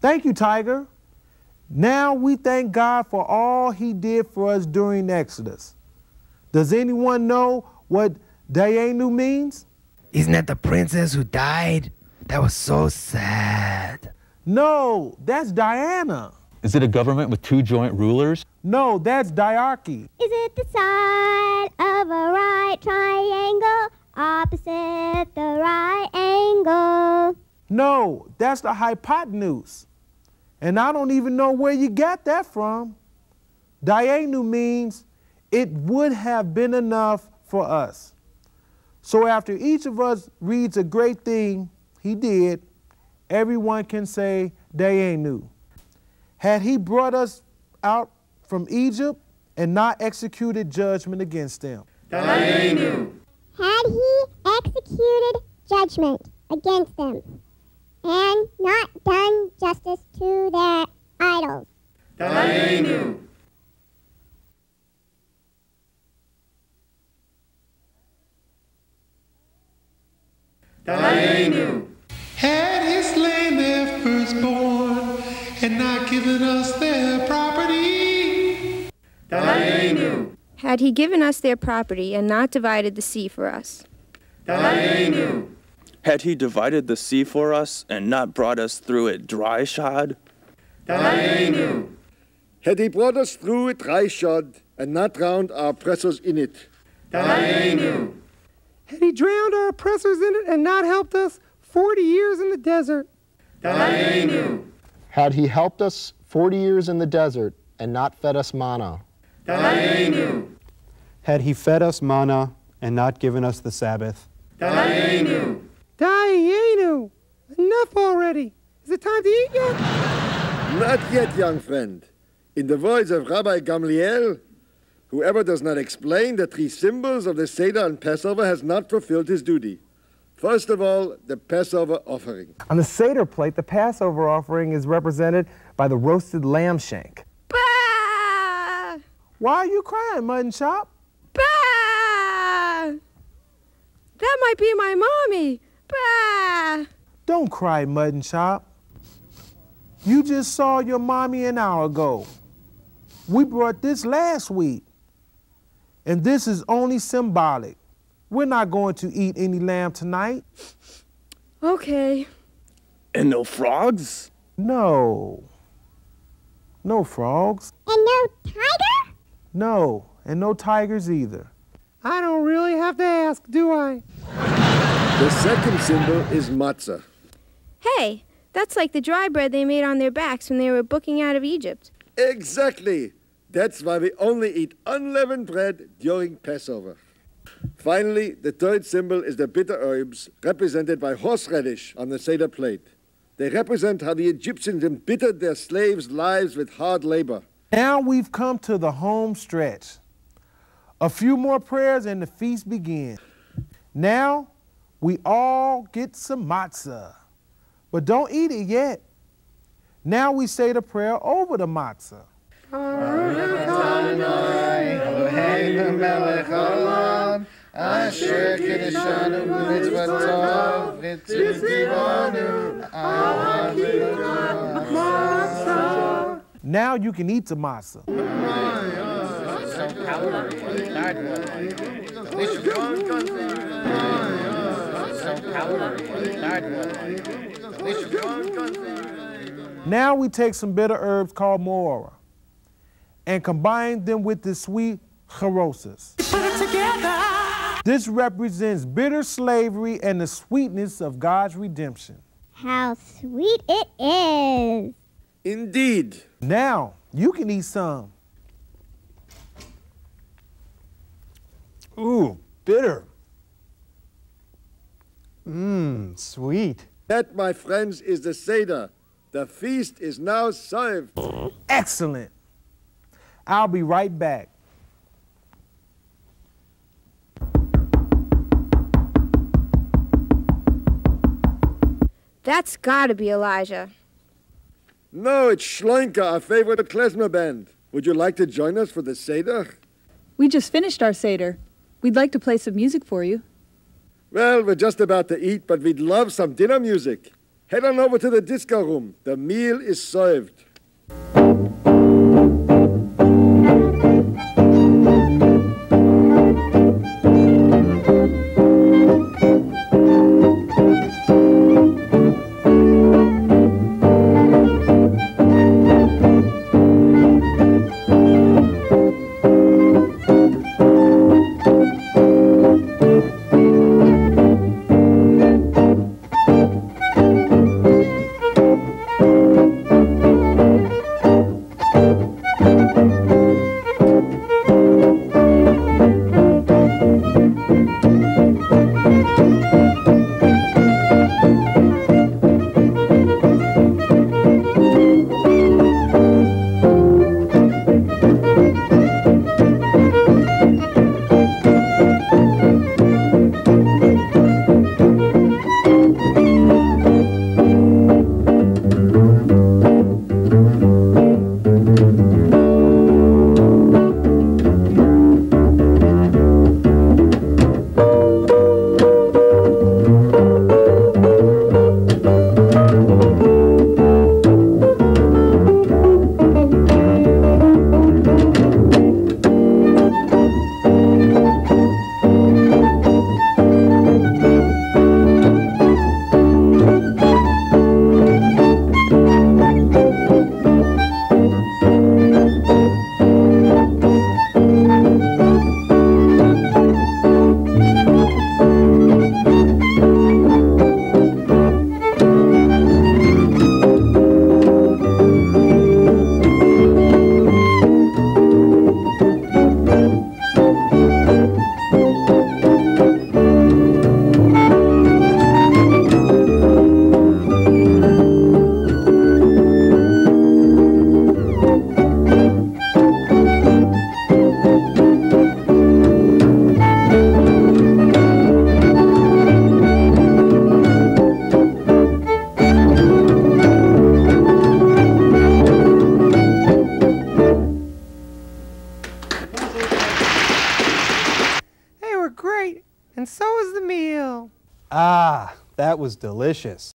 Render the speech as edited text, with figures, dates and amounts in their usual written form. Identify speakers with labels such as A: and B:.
A: Thank you, Tiger. Now we thank God for all he did for us during Exodus. Does anyone know what Dayenu means?
B: Isn't that the princess who died? That was so sad.
A: No, that's Diana.
C: Is it a government with 2 joint rulers?
A: No, that's diarchy.
D: Is it the side of a right triangle opposite the right angle?
A: No, that's the hypotenuse. And I don't even know where you got that from. Dayenu means it would have been enough for us. So after each of us reads a great thing he did, everyone can say Dayenu. Had he brought us out from Egypt and not executed judgment against them?
D: Dayenu. Had he executed judgment against them and not done justice to their idols?
E: Dayenu. Dayenu.
F: Had he slain their firstborn and not given us their property?
E: Dayenu.
G: Had he given us their property and not divided the sea for us?
E: Dayenu.
H: Had he divided the sea for us and not brought us through it dry shod?
E: Dayenu.
I: Had he brought us through it dry shod and not drowned our oppressors in it?
E: Dayenu.
J: Had he drowned our oppressors in it and not helped us 40 years in the desert?
E: Dayenu.
K: Had he helped us 40 years in the desert and not fed us manna?
E: Dayenu.
L: Had he fed us manna and not given us the Sabbath?
E: Dayenu.
J: Dayenu! Enough already! Is it time to eat yet?
I: Not yet, young friend. In the words of Rabbi Gamliel, whoever does not explain the 3 symbols of the Seder and Passover has not fulfilled his duty. First of all, the Passover offering.
M: On the Seder plate, the Passover offering is represented by the roasted lamb shank.
G: Bah!
A: Why are you crying, Mutton Chop?
G: Bah! That might be my mommy. Bah!
A: Don't cry, Mutton Chop. You just saw your mommy an hour ago. We brought this last week. And this is only symbolic. We're not going to eat any lamb tonight.
G: Okay.
H: And no frogs?
A: No. No frogs.
D: And no tiger?
A: No, and no tigers either.
J: I don't really have to ask, do I?
I: The second symbol is matzah.
G: Hey, that's like the dry bread they made on their backs when they were booking out of Egypt.
I: Exactly. That's why we only eat unleavened bread during Passover. Finally, the third symbol is the bitter herbs, represented by horseradish on the Seder plate. They represent how the Egyptians embittered their slaves' lives with hard labor.
A: Now we've come to the home stretch. A few more prayers and the feast begins. Now we all get some matzah, but don't eat it yet. Now we say the prayer over the matzah. Now you can eat the matzah. Now we take some bitter herbs called moora and combine them with the sweet charoses.
F: Put it together.
A: This represents bitter slavery and the sweetness of God's redemption.
D: How sweet it is.
I: Indeed.
A: Now you can eat some.
L: Ooh, bitter. Sweet.
I: That, my friends, is the Seder. The feast is now served.
A: Excellent. I'll be right back.
G: That's gotta be Elijah.
I: No, it's Shloinke, our favorite klezmer band. Would you like to join us for the Seder?
N: We just finished our Seder. We'd like to play some music for you.
I: Well, we're just about to eat, but we'd love some dinner music. Head on over to the disco room. The meal is served.
J: Great, and so is the meal.
L: Ah, that was delicious.